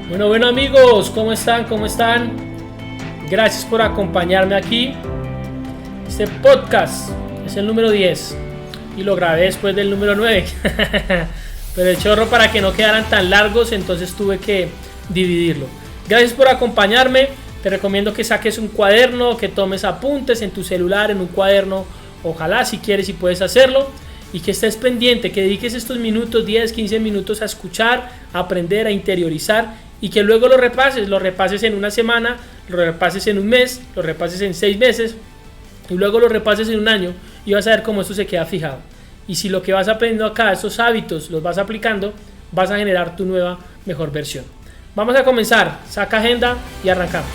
Bueno amigos, ¿cómo están? ¿Cómo están? Gracias por acompañarme aquí. Este podcast es el número 10 y lo grabé después del número 9. Pero el chorro, para que no quedaran tan largos, entonces tuve que dividirlo. Gracias por acompañarme. Te recomiendo que saques un cuaderno, que tomes apuntes en tu celular, en un cuaderno. Ojalá, si quieres y puedes hacerlo. Y que estés pendiente, que dediques estos minutos, 10, 15 minutos a escuchar, a aprender, a interiorizar. Y que luego lo repases en una semana, lo repases en un mes, lo repases en 6 meses. Y luego lo repases en un año. Y vas a ver cómo esto se queda fijado. Y si lo que vas aprendiendo acá, esos hábitos, los vas aplicando, vas a generar tu nueva, mejor versión. Vamos a comenzar. Saca agenda y arrancamos.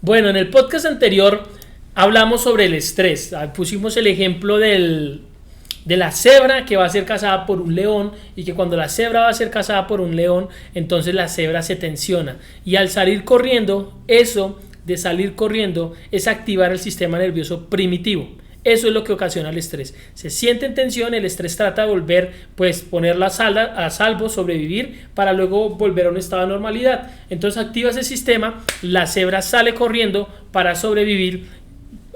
Bueno, en el podcast anterior hablamos sobre el estrés. Pusimos el ejemplo de la cebra que va a ser cazada por un león, y que cuando la cebra va a ser cazada por un león, entonces la cebra se tensiona. Y al salir corriendo, eso de salir corriendo es activar el sistema nervioso primitivo. Eso es lo que ocasiona el estrés. Se siente en tensión, el estrés trata de volver, ponerla a salvo, sobrevivir, para luego volver a un estado de normalidad. Entonces activa ese sistema, la cebra sale corriendo para sobrevivir.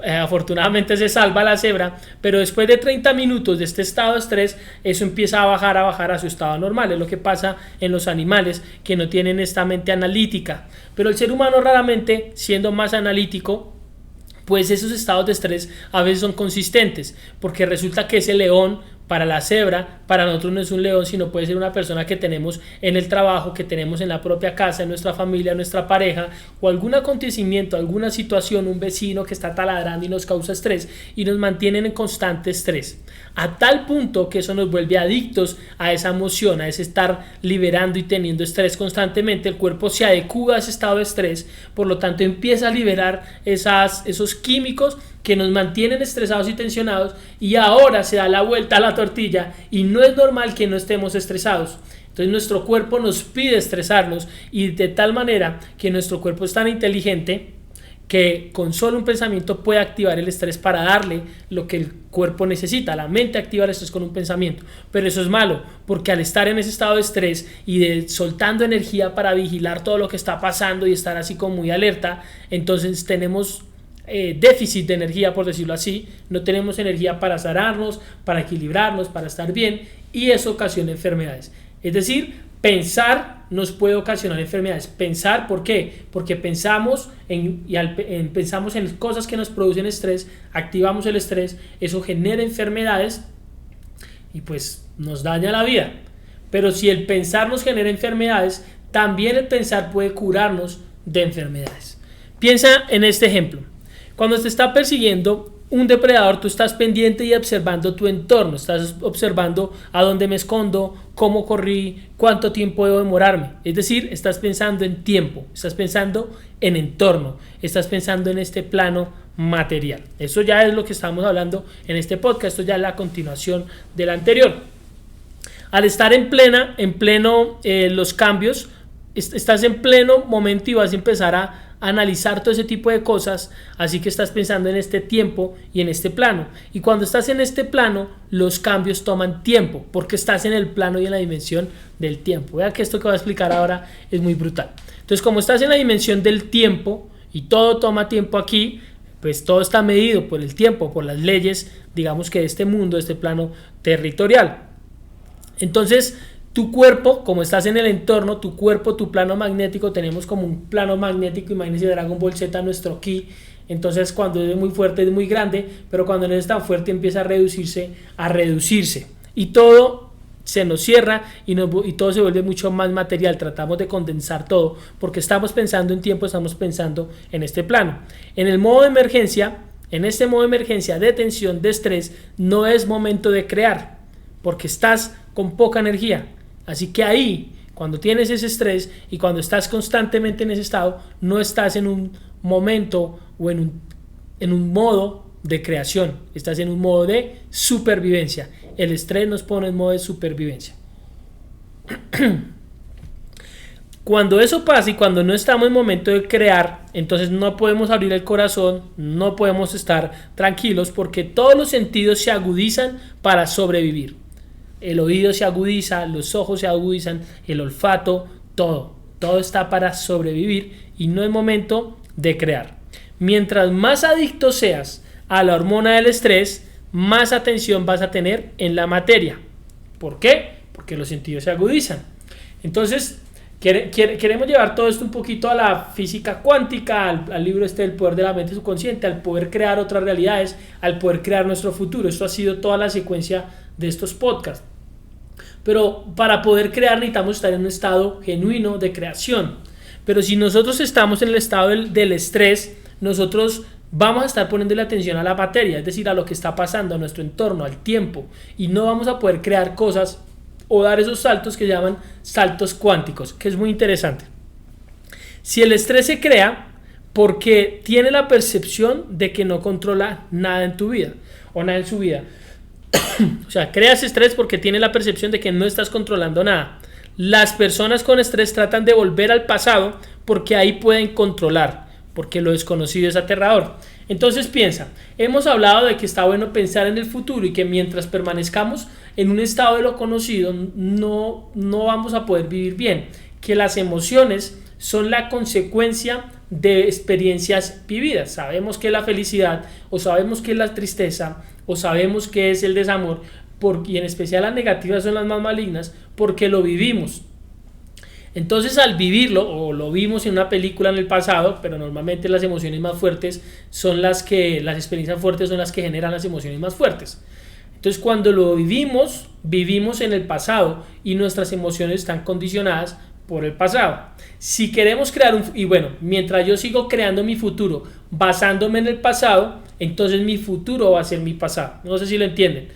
Afortunadamente se salva la cebra, pero después de 30 minutos de este estado de estrés, eso empieza a bajar a su estado normal. Es lo que pasa en los animales que no tienen esta mente analítica. Pero el ser humano, raramente, siendo más analítico, pues esos estados de estrés a veces son consistentes, porque resulta que ese león, para la cebra, para nosotros no es un león, sino puede ser una persona que tenemos en el trabajo, que tenemos en la propia casa, en nuestra familia, en nuestra pareja, o algún acontecimiento, alguna situación, un vecino que está taladrando y nos causa estrés y nos mantienen en constante estrés, a tal punto que eso nos vuelve adictos a esa emoción, a ese estar liberando y teniendo estrés constantemente. El cuerpo se adecua a ese estado de estrés, por lo tanto empieza a liberar esos químicos que nos mantienen estresados y tensionados, y ahora se da la vuelta a la tortilla y no es normal que no estemos estresados. Entonces nuestro cuerpo nos pide estresarnos, y de tal manera que nuestro cuerpo es tan inteligente que con solo un pensamiento puede activar el estrés para darle lo que el cuerpo necesita. La mente activa el estrés con un pensamiento, pero eso es malo, porque al estar en ese estado de estrés y soltando energía para vigilar todo lo que está pasando y estar así como muy alerta, entonces tenemos déficit de energía, por decirlo así. No tenemos energía para sanarnos, para equilibrarnos, para estar bien, y eso ocasiona enfermedades. Es decir, pensar nos puede ocasionar enfermedades. Pensar, ¿por qué? Porque pensamos pensamos en cosas que nos producen estrés, activamos el estrés, eso genera enfermedades y pues nos daña la vida. Pero si el pensar nos genera enfermedades, también el pensar puede curarnos de enfermedades. Piensa en este ejemplo. Cuando te está persiguiendo un depredador, tú estás pendiente y observando tu entorno, estás observando a dónde me escondo, cómo corrí, cuánto tiempo debo demorarme. Es decir, estás pensando en tiempo, estás pensando en entorno, estás pensando en este plano material. Eso ya es lo que estamos hablando en este podcast, esto ya es la continuación del anterior. Al estar en pleno los cambios, estás en pleno momento y vas a empezar a analizar todo ese tipo de cosas, así que estás pensando en este tiempo y en este plano. Y cuando estás en este plano, los cambios toman tiempo, porque estás en el plano y en la dimensión del tiempo. Vean que esto que voy a explicar ahora es muy brutal. Entonces, como estás en la dimensión del tiempo y todo toma tiempo aquí, pues todo está medido por el tiempo, por las leyes, digamos, que de este mundo, de este plano territorial. Entonces, tu cuerpo, como estás en el entorno, tu cuerpo, tu plano magnético, tenemos como un plano magnético, imagínense Dragon Ball Z, nuestro ki. Entonces cuando es muy fuerte es muy grande, pero cuando no es tan fuerte empieza a reducirse, y todo se nos cierra y todo se vuelve mucho más material. Tratamos de condensar todo porque estamos pensando en tiempo, estamos pensando en este plano. En el modo de emergencia, en este modo de emergencia de tensión, de estrés, no es momento de crear porque estás con poca energía. Así que ahí, cuando tienes ese estrés y cuando estás constantemente en ese estado, no estás en un momento o en un modo de creación, estás en un modo de supervivencia. El estrés nos pone en modo de supervivencia. Cuando eso pasa y cuando no estamos en momento de crear, entonces no podemos abrir el corazón, no podemos estar tranquilos porque todos los sentidos se agudizan para sobrevivir. El oído se agudiza, los ojos se agudizan, el olfato, todo está para sobrevivir y no es momento de crear. Mientras más adicto seas a la hormona del estrés, más atención vas a tener en la materia. ¿Por qué? Porque los sentidos se agudizan. Entonces, queremos llevar todo esto un poquito a la física cuántica, al libro del poder de la mente subconsciente, al poder crear otras realidades, al poder crear nuestro futuro. Esto ha sido toda la secuencia de estos podcasts. Pero para poder crear necesitamos estar en un estado genuino de creación. Pero si nosotros estamos en el estado del estrés, nosotros vamos a estar poniendo la atención a la materia, es decir, a lo que está pasando, a nuestro entorno, al tiempo, y no vamos a poder crear cosas o dar esos saltos que se llaman saltos cuánticos, que es muy interesante. Si el estrés se crea porque tiene la percepción de que no controla nada en tu vida o nada en su vida. O sea, creas estrés porque tiene la percepción de que no estás controlando nada. Las personas con estrés tratan de volver al pasado porque ahí pueden controlar, porque lo desconocido es aterrador. Entonces piensa, hemos hablado de que está bueno pensar en el futuro y que mientras permanezcamos en un estado de lo conocido no vamos a poder vivir bien, que las emociones son la consecuencia de experiencias vividas. Sabemos que es la felicidad o sabemos que es la tristeza o sabemos que es el desamor, y en especial las negativas son las más malignas porque lo vivimos. Entonces al vivirlo, o lo vimos en una película en el pasado, pero normalmente las emociones más fuertes son las experiencias fuertes son las que generan las emociones más fuertes. Entonces cuando lo vivimos en el pasado y nuestras emociones están condicionadas por el pasado. Si queremos crear mientras yo sigo creando mi futuro basándome en el pasado, entonces mi futuro va a ser mi pasado. No sé si lo entienden.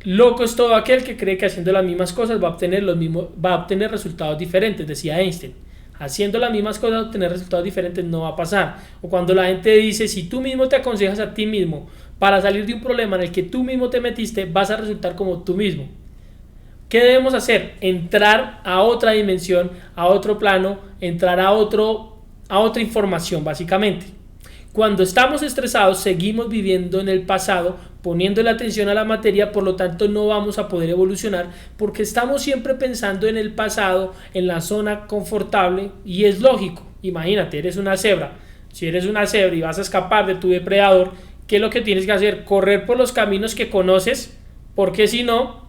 Loco es todo aquel que cree que haciendo las mismas cosas va a obtener resultados diferentes, decía Einstein. Haciendo las mismas cosas, obtener resultados diferentes no va a pasar. O cuando la gente dice, si tú mismo te aconsejas a ti mismo para salir de un problema en el que tú mismo te metiste, vas a resultar como tú mismo. ¿Qué debemos hacer? Entrar a otra dimensión, a otro plano, entrar a otra información, básicamente. Cuando estamos estresados, seguimos viviendo en el pasado, poniendo la atención a la materia, por lo tanto no vamos a poder evolucionar porque estamos siempre pensando en el pasado, en la zona confortable, y es lógico. Imagínate, eres una cebra. Si eres una cebra y vas a escapar de tu depredador, ¿qué es lo que tienes que hacer? Correr por los caminos que conoces, porque si no,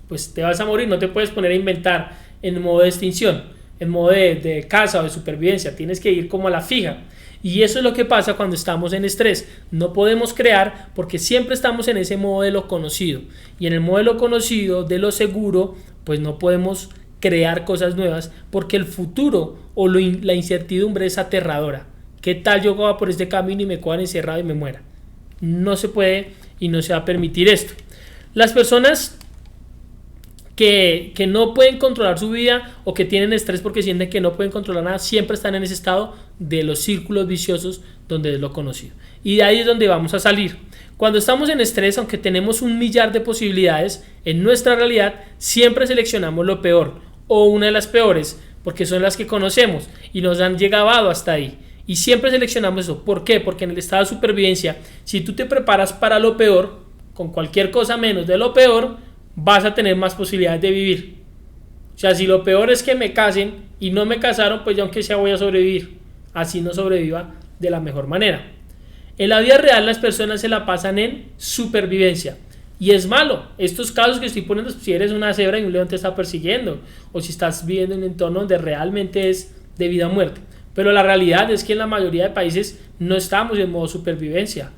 pues te vas a morir. No te puedes poner a inventar en modo de extinción, en modo de caza o de supervivencia. Tienes que ir como a la fija. Y eso es lo que pasa cuando estamos en estrés. No podemos crear porque siempre estamos en ese modo de lo conocido. Y en el modo de lo conocido, de lo seguro, pues no podemos crear cosas nuevas porque el futuro o la incertidumbre es aterradora. ¿Qué tal yo voy por este camino y me quedo encerrado y me muera? No se puede y no se va a permitir esto. Las personas que no pueden controlar su vida o que tienen estrés porque sienten que no pueden controlar nada, siempre están en ese estado de los círculos viciosos donde es lo conocido. Y de ahí es donde vamos a salir. Cuando estamos en estrés, aunque tenemos 1.000.000 de posibilidades, en nuestra realidad siempre seleccionamos lo peor o una de las peores porque son las que conocemos y nos han llegado hasta ahí. Y siempre seleccionamos eso. ¿Por qué? Porque en el estado de supervivencia, si tú te preparas para lo peor, con cualquier cosa menos de lo peor, vas a tener más posibilidades de vivir. O sea, si lo peor es que me casen y no me casaron, pues yo aunque sea voy a sobrevivir. Así no sobreviva de la mejor manera. En la vida real las personas se la pasan en supervivencia. Y es malo. Estos casos que estoy poniendo, si eres una cebra y un león te está persiguiendo, o si estás viviendo en un entorno donde realmente es de vida o muerte. Pero la realidad es que en la mayoría de países no estamos en modo supervivencia.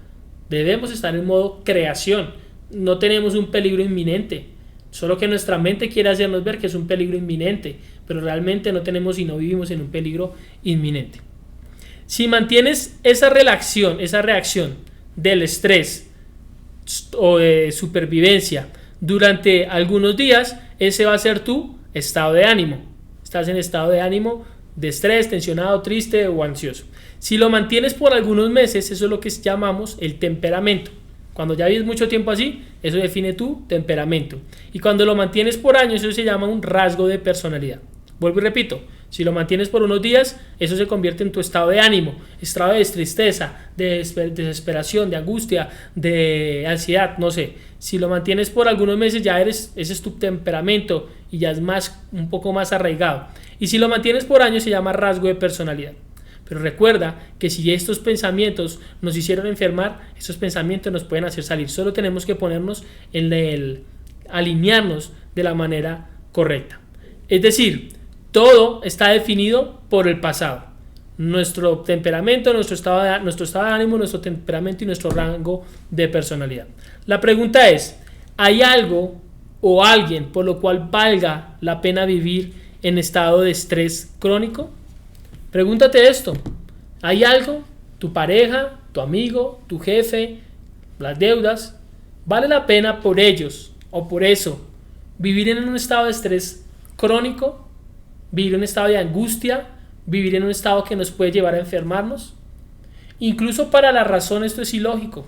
Debemos estar en modo creación. No tenemos un peligro inminente, solo que nuestra mente quiere hacernos ver que es un peligro inminente, pero realmente no tenemos y no vivimos en un peligro inminente. Si mantienes esa reacción del estrés o de supervivencia durante algunos días, ese va a ser tu estado de ánimo. Estás en estado de ánimo de estrés, tensionado, triste o ansioso. Si lo mantienes por algunos meses, eso es lo que llamamos el temperamento. Cuando ya vives mucho tiempo así, eso define tu temperamento. Y cuando lo mantienes por años, eso se llama un rasgo de personalidad. Vuelvo y repito, si lo mantienes por unos días, eso se convierte en tu estado de ánimo, estado de tristeza, de desesperación, de angustia, de ansiedad, no sé. Si lo mantienes por algunos meses, ese es tu temperamento y ya es un poco más arraigado. Y si lo mantienes por años, se llama rasgo de personalidad. Pero recuerda que si estos pensamientos nos hicieron enfermar, estos pensamientos nos pueden hacer salir. Solo tenemos que ponernos alinearnos de la manera correcta. Es decir, todo está definido por el pasado. Nuestro temperamento, nuestro estado de ánimo, nuestro temperamento y nuestro rango de personalidad. La pregunta es, ¿hay algo o alguien por lo cual valga la pena vivir en estado de estrés crónico? Pregúntate esto. ¿Hay algo? ¿Tu pareja, tu amigo, tu jefe, las deudas? ¿Vale la pena por ellos o por eso vivir en un estado de estrés crónico? ¿Vivir en un estado de angustia? ¿Vivir en un estado que nos puede llevar a enfermarnos? Incluso para la razón esto es ilógico.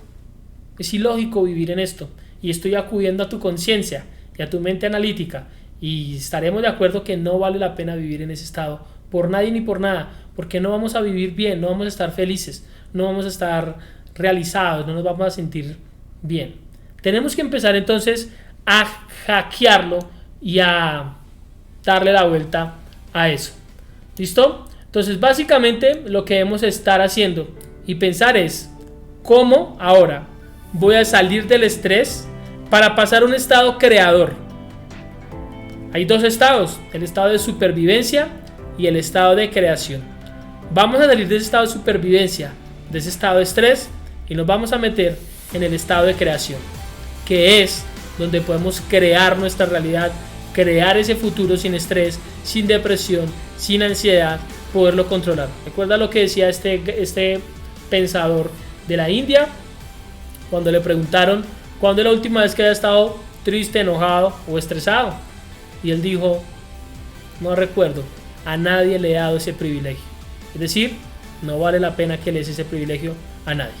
Es ilógico vivir en esto. Y estoy acudiendo a tu conciencia y a tu mente analítica. Y estaremos de acuerdo que no vale la pena vivir en ese estado. Por nadie ni por nada. Porque no vamos a vivir bien, no vamos a estar felices, no vamos a estar realizados, no nos vamos a sentir bien. Tenemos que empezar entonces a hackearlo y a darle la vuelta a eso. ¿Listo? Entonces básicamente lo que debemos estar haciendo y pensar es cómo ahora voy a salir del estrés para pasar a un estado creador. Hay dos estados, el estado de supervivencia y el estado de creación. Vamos a salir de ese estado de supervivencia, de ese estado de estrés y nos vamos a meter en el estado de creación, que es donde podemos crear nuestra realidad, crear ese futuro sin estrés, sin depresión, sin ansiedad, poderlo controlar. Recuerda lo que decía este pensador de la India cuando le preguntaron cuándo es la última vez que había estado triste, enojado o estresado, y él dijo: no recuerdo, a nadie le he dado ese privilegio. Es decir, no vale la pena que le des ese privilegio a nadie.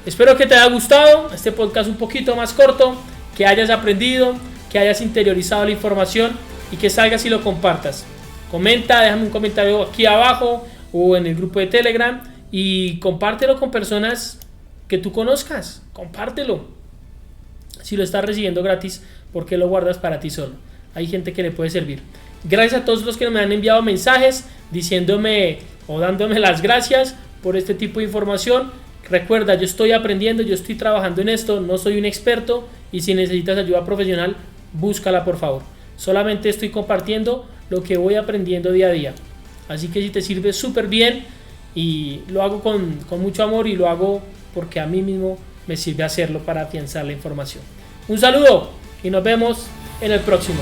Espero que te haya gustado este podcast un poquito más corto, que hayas aprendido, que hayas interiorizado la información y que salgas y lo compartas. Comenta, déjame un comentario aquí abajo o en el grupo de Telegram y compártelo con personas que tú conozcas. Compártelo. Si lo estás recibiendo gratis, ¿por qué lo guardas para ti solo? Hay gente que le puede servir. Gracias a todos los que me han enviado mensajes diciéndome o dándome las gracias por este tipo de información. Recuerda, yo estoy aprendiendo, yo estoy trabajando en esto, no soy un experto y si necesitas ayuda profesional, búscala por favor. Solamente estoy compartiendo lo que voy aprendiendo día a día. Así que si te sirve súper bien y lo hago con mucho amor y lo hago porque a mí mismo me sirve hacerlo para afianzar la información. Un saludo y nos vemos en el próximo.